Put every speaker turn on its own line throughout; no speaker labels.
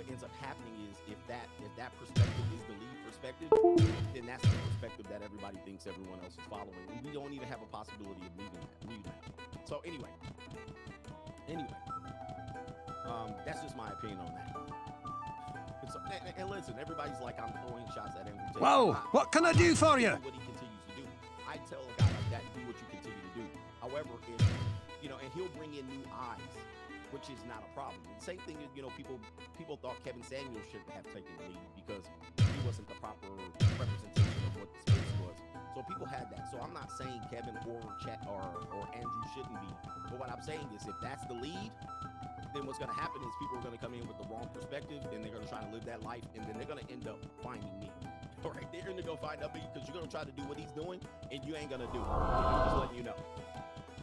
what ends up happening is if that perspective is the lead perspective, then that's the perspective that everybody thinks everyone else is following. And we don't even have a possibility of leaving that. So anyway, that's just my opinion on that. And, so, and listen, everybody's like, I'm throwing shots at Andrew Tate.
Whoa, what can I do for you?
What he continues to do. I tell a guy like that, do what you continue to do. However, if, and he'll bring in new eyes, which is not a problem. And same thing, people thought Kevin Samuels shouldn't have taken the lead because he wasn't the proper representation of what the space was. So people had that. So I'm not saying Kevin or Andrew shouldn't be. But what I'm saying is if that's the lead, then what's going to happen is people are going to come in with the wrong perspective, and they're going to try to live that life, and then they're going to end up finding me. All right, they're going to go find up me because you're going to try to do what he's doing, and you ain't going to do it. I'm just letting you know.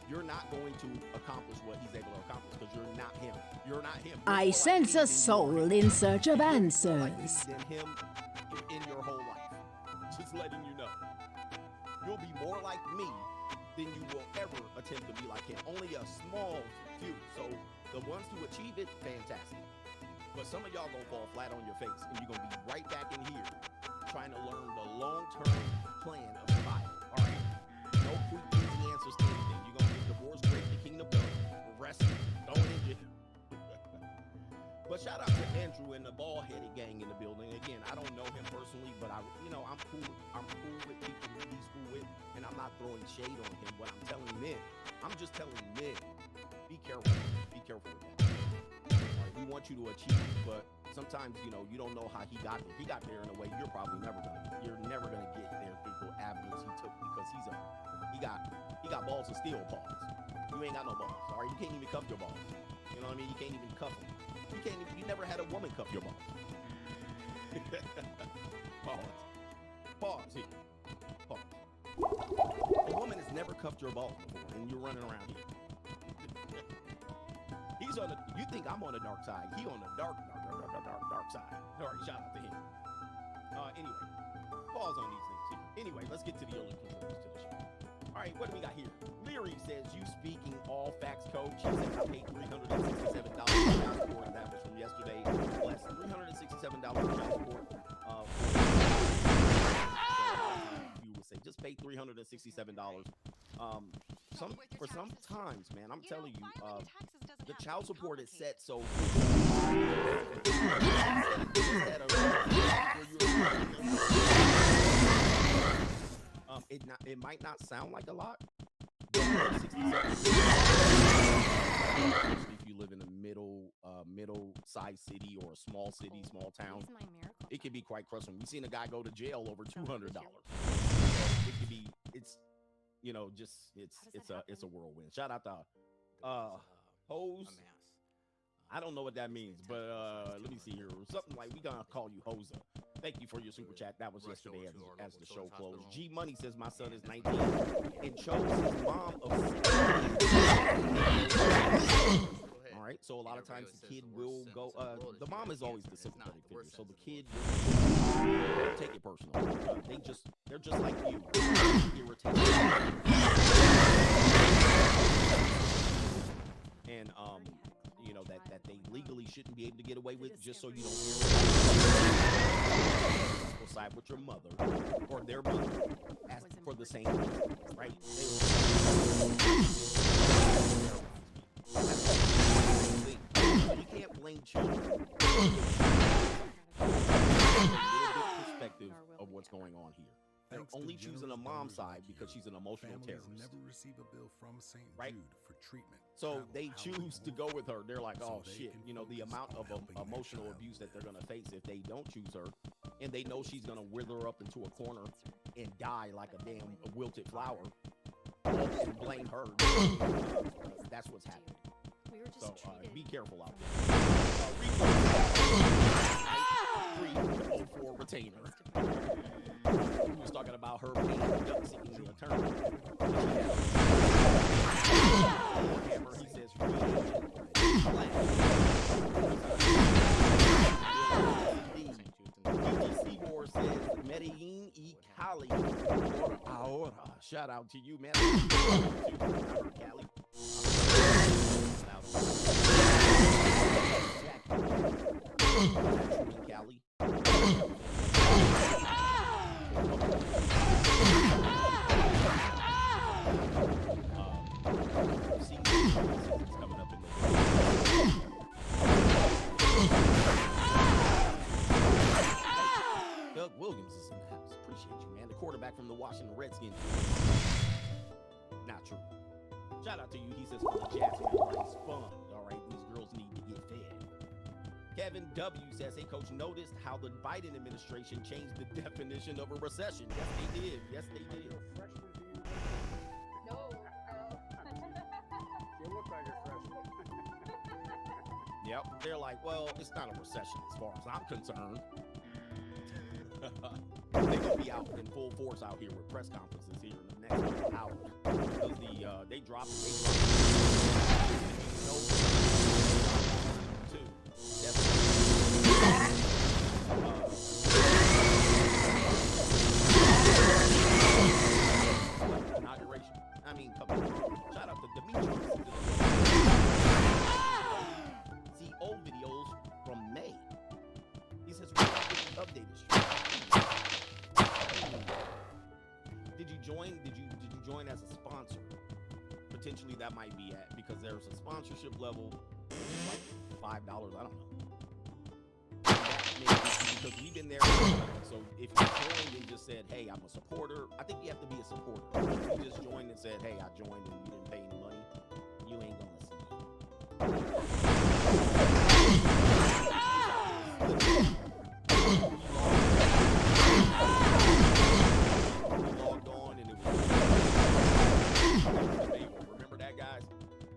You're not going to accomplish what he's able to accomplish because you're not him. You're not him.
I sense a soul in search of answers.
Than him in your whole life. Just letting you know. You'll be more like me than you will ever attempt to be like him. Only a small few. So the ones who achieve it, fantastic. But some of y'all gonna fall flat on your face, and you're gonna be right back in here trying to learn the long-term plan of survival. All right? No quick, easy answers to anything. You're gonna get divorced, break the kingdom come, arrested, thrown in jail. But shout out to Andrew and the bald-headed gang in the building. Again, I don't know him personally, but I'm cool. I'm cool with people that he's cool with, and I'm not throwing shade on him. What I'm telling men, I'm just telling men, be careful. Be careful with that. Right, we want you to achieve, but sometimes you don't know how he got there. He got there in a way you're never gonna get there through the avenues he took because he got balls of steel paws. You ain't got no balls. All right, you can't even cuff your balls. You know what I mean? You can't even cuff them. You never had a woman cuff your balls. Pause here. Pause. A woman has never cuffed your balls before, and you're running around here. He's on the. You think I'm on the dark side? He on the dark side. All right, shout out to him. Anyway, pause on these things here. Anyway, let's get to the early contributors to the show. All right, what do we got here? Leary says, "You speaking all facts, coach." He said, "I paid $367 for child support." That was from yesterday. Less $367 for child support. You would say just pay $367. Sometimes, man, I'm telling you, the child support is set so. It might not sound like a lot. Especially if you live in a middle-sized city or a small city, small town, it can be quite crushing. We've seen a guy go to jail over $200. It could be. It's a whirlwind. Shout out to Hose. I don't know what that means, but let me see here. Something like we gonna call you Hosa. Thank you for your super chat. That was yesterday as the show closed. G Money says my son is 19 and chose his mom of. All right, so a lot of times the kid will go. The mom is always the sympathetic figure, so the kid will take it personal. They're just like you, irritated. And that they legally shouldn't be able to get away with, just so you don't will side with your mother or their mother for the same reason, right? You can't blame children. Perspective of what's going on here. They're only choosing a mom's side because she's an emotional terrorist.
Never receive a bill from St.
Right?
Jude for treatment.
So they choose to go with her. They're like, oh shit, the amount of emotional abuse that they're gonna face if they don't choose her, and they know she's gonna wither up into a corner and die like a damn wilted flower. And blame her. That's what's happening. So be careful out there. 304 retainer. He was talking about her being seeking the attorney. Hammer, he says, Seymour says, Medellin y Cali. Ahora. Shout out to you, man. Cali. in Cali. Season's coming up in November. Doug Williams is in the house. Appreciate you, man. The quarterback from the Washington Redskins. Not true. Shout out to you. He says, for the Jazz man, it's fun. All right, these girls need to get fed. Kevin W. says, hey, Coach, noticed how the Biden administration changed the definition of a recession. Yes, they did. Yes, they did.
No.
You look like a freshman.
Yep. They're like, well, it's not a recession as far as I'm concerned. They're going to be out in full force out here with press conferences here in the next couple hours. Because they dropped it. Inauguration. I mean, come on. Shout out to Dimitri. See old videos from May. He says, we're not getting updated. Did you join? Did you join as a sponsor? Potentially that might be at, because there's a sponsorship level, which is like $5. I don't know. Because we've been there. So if you joined and just said, hey, I'm a supporter, I think you have to be a supporter. If you just joined and said, hey, I joined and you didn't pay any money, you ain't gonna logged on and it was remember that, guys?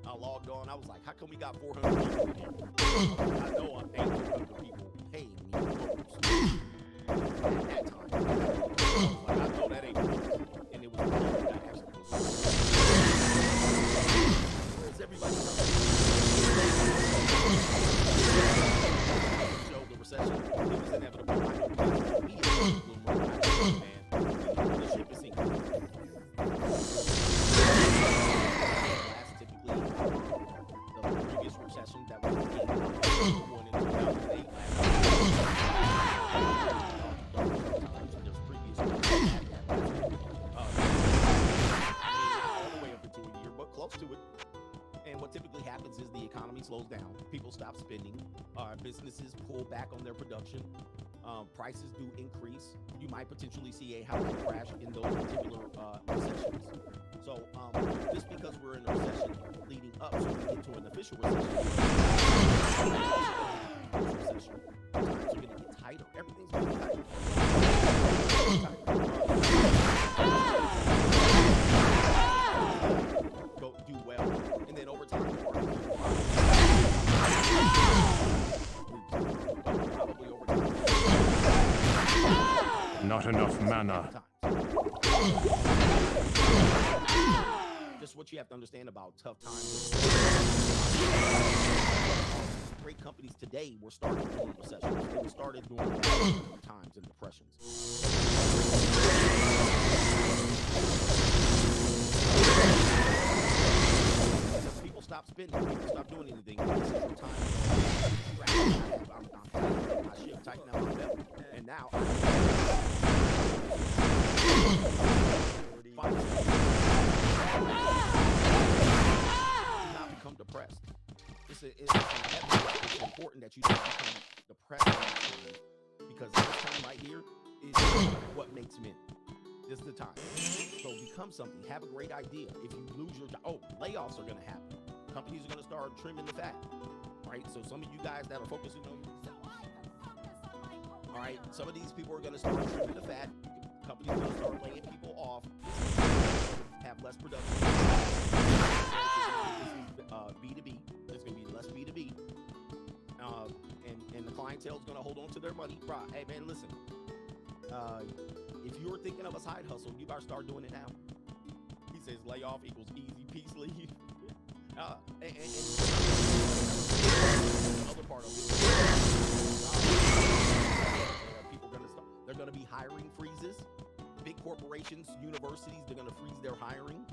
I logged on, I was like, how come we got 400 people in here? I know I'm 800 people paying me at that time. I know that ain't real. And it was where's everybody show the recession? It was inevitable. I know the ship is sinking. Last typically the previous recession that was one in 2008. There's previous all the way up into a year, but close to it. And what typically happens is the economy slows down. People stop spending. Businesses pull back on their production. Prices do increase. You might potentially see a housing crash in those particular recessions. So just because we're in a recession leading up, so we get to an official recession, times are going to get tighter. Everything's going to get tighter. Go do well, and then over time, probably over time.
Not enough mana.
Just what you have to understand about tough times. Great companies today were started during recessions. They were started during times and depressions. People stop spending. People stop doing anything. This is your time. I'm my ship tightening up my belt, and now not become depressed. It's important that you don't become depressed all the time, because this time right here is what makes men. This is the time. So become something. Have a great idea. If you lose your job, layoffs are going to happen. Companies are going to start trimming the fat. Right? So some of you guys that are focusing on, all right, some of these people are going to start trimming the fat. Companies are going to start laying people off. Have less production. This is B2B. There's going to be less B2B. And the clientele is going to hold on to their money. Right? Hey, man, listen. If you're thinking of a side hustle, you better start doing it now. He says layoff equals easy peasy. And another part of it, people are going to start. They're going to be hiring freezes. Big corporations, universities, they're going to freeze their hiring.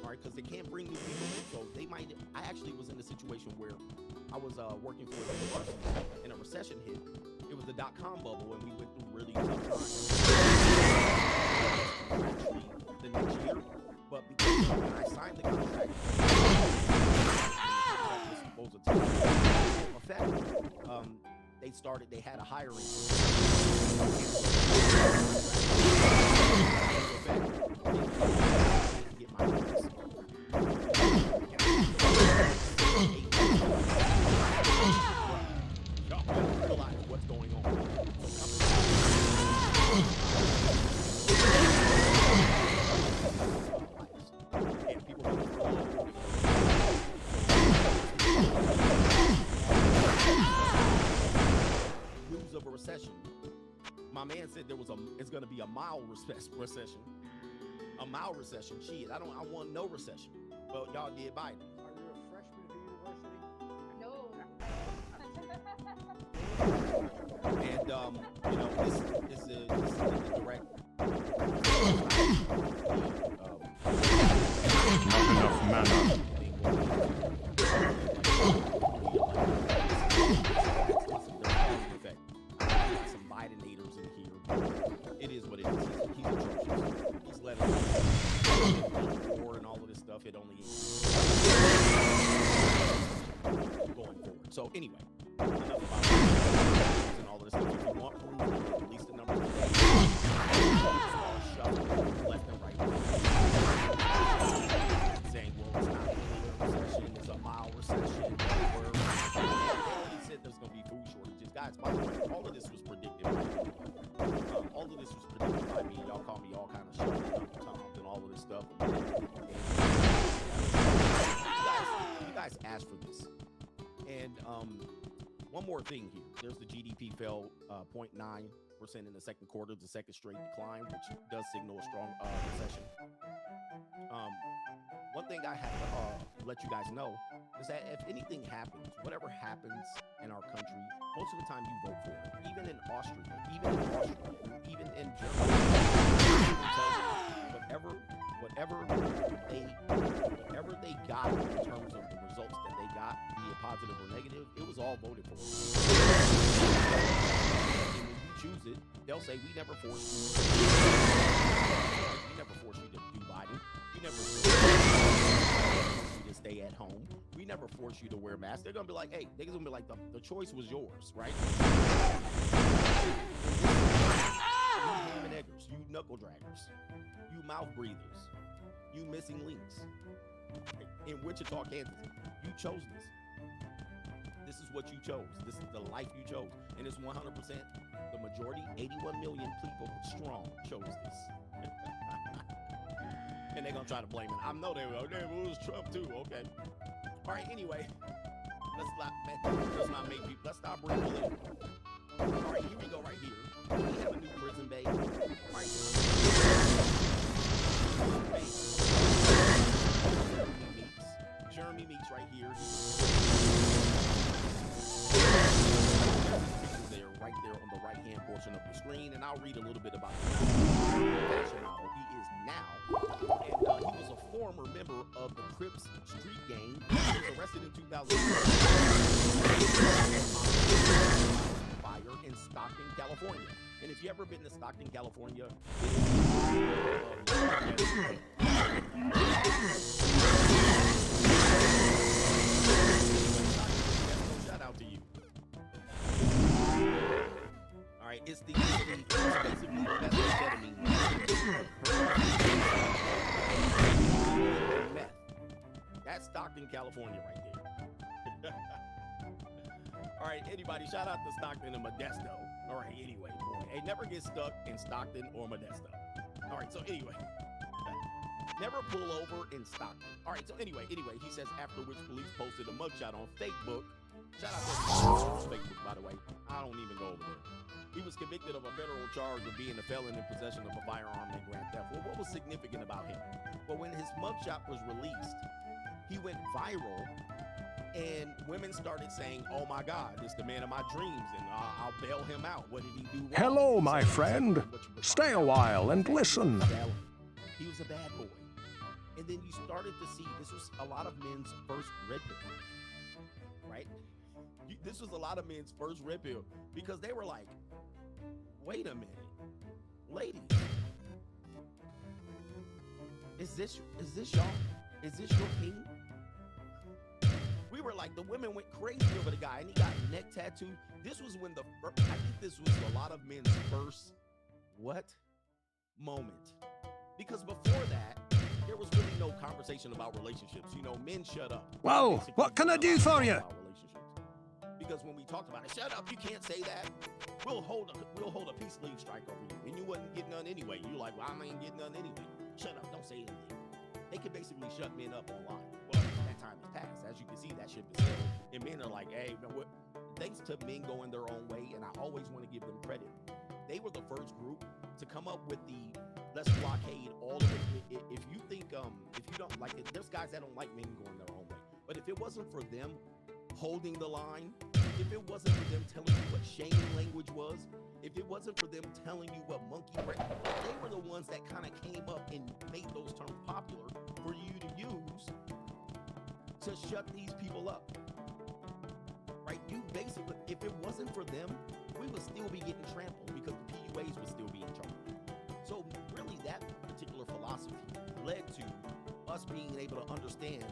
All right, because they can't bring new people in. So they might. I actually was in a situation where I was working for a university, and a recession hit, dot-com bubble, and we went through really tough times. Actually, the next year, but because when I signed the contract, was supposed to take effect. They had a hiring. Get my realize what's going on. And people news of a recession. My man said it's going to be a mild recession. A mild recession. Shit, I want no recession. Well, y'all did Biden.
Are you a freshman at the university?
No.
And this is a direct.
Not enough mana.
Some Biden haters in here. It is what it is. He's atrocious. He's letting war and all of this stuff. It only is going forward. So anyway, enough about and all of this stuff. If you want proof, release the number. Left and right. Saying, well, it's not really a recession. It's a mild recession. They already said there's going to be food shortages. Guys, by the way, all of this was predicted by me. All of this was predicted by me. Y'all call me all kind of shit and all of this stuff. You guys asked for this. And one more thing here. There's the GDP fell 0.9% in the second quarter, the second straight decline, which does signal a strong recession. One thing I have to let you guys know is that if anything happens, whatever happens in our country, most of the time you vote for it. Even in Austria, even in Germany, whatever they got in terms of the results that they got, be it positive or negative, it was all voted for. And when you choose it, they'll say, we never forced you. We never forced you to do Biden. We never forced you to stay at home. We never forced you to wear masks. They're gonna be like, hey, they're gonna be like, the choice was yours, right? You ham and eggers, you knuckle draggers, you mouth breathers, you missing links. In Wichita, Kansas, you chose this. This is what you chose. This is the life you chose. And it's 100%, the majority, 81 million people strong, chose this. And they're going to try to blame it. I know they will. It was Trump too. Okay. All right, anyway. Let's stop bringing political. All right, here we go right here. We have a new prison bay. Right here. Jeremy Meeks right here. There, right there on the right-hand portion of the screen, and I'll read a little bit about him. He is now, and he was a former member of the Crips street gang. He was arrested in 2006. Fire in Stockton, California. And if you ever been to Stockton, California, shout out to you. All right, it's basically methamphetamine. Meth. That's Stockton, California, right there. All right, anybody, shout out to Stockton and Modesto. All right, anyway, boy, hey, never get stuck in Stockton or Modesto. All right, so anyway. Never pull over in Stockton. All right, so anyway, he says after which police posted a mugshot on Facebook. Shout out to Facebook, by the way. I don't even go over there. He was convicted of a federal charge of being a felon in possession of a firearm and grand theft. Well, what was significant about him? Well, when his mugshot was released, he went viral, and women started saying, oh my God, it's the man of my dreams, and I'll bail him out. What did he do wrong?
Hello, my friend. Stay a while and listen.
He was a bad boy. And then you started to see, this was a lot of men's first red pill, right? This was a lot of men's first red pill because they were like, wait a minute, ladies, is this y'all? Is this your king? We were like, the women went crazy over the guy, and he got neck tattooed. This was when I think this was a lot of men's first moment, because before that, there was really no conversation about relationships. You know, men shut up.
Whoa,
Basically,
what can I do for you?
about relationships. Because when we talked about it, shut up, you can't say that. We'll hold a peace leave strike over you, and you wouldn't get none anyway. You're like, well, I ain't getting none anyway. Shut up, don't say anything. They could basically shut men up online. Well, that time has passed. As you can see, that ship is sailed. And men are like, hey, thanks to men going their own way, and I always want to give them credit. They were the first group to come up with the let's blockade all of it. If you think, if you don't like it, there's guys that don't like men going their own way. But if it wasn't for them holding the line, if it wasn't for them telling you what shaming language was, if it wasn't for them telling you what monkey break, they were the ones that kind of came up and made those terms popular for you to use to shut these people up. Right? You basically, if it wasn't for them, we would still be getting trampled because the PUAs would still be in charge. So really that particular philosophy led to us being able to understand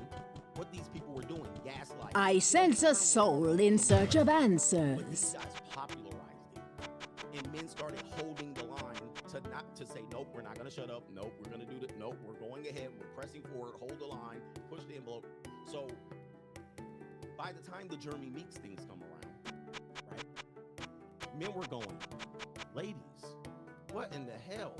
what these people were doing, gaslighting.
I sense a soul in search of
But these
answers.
guys popularized it, and men started holding the line to say, nope, we're not going to shut up. Nope, we're going to do that. Nope, we're going ahead. We're pressing forward. Hold the line. Push the envelope. So by the time the Jeremy Meeks things come around, right? Men were going, ladies, what in the hell?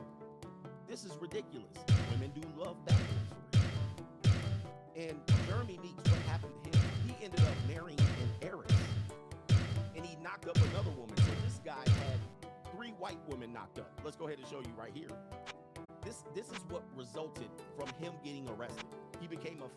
This is ridiculous. Women do love backwards for real. And Jeremy Meeks, what happened to him? He ended up marrying an heiress, and he knocked up another woman. So this guy had 3 white women knocked up. Let's go ahead and show you right here. This is what resulted from him getting arrested. He became a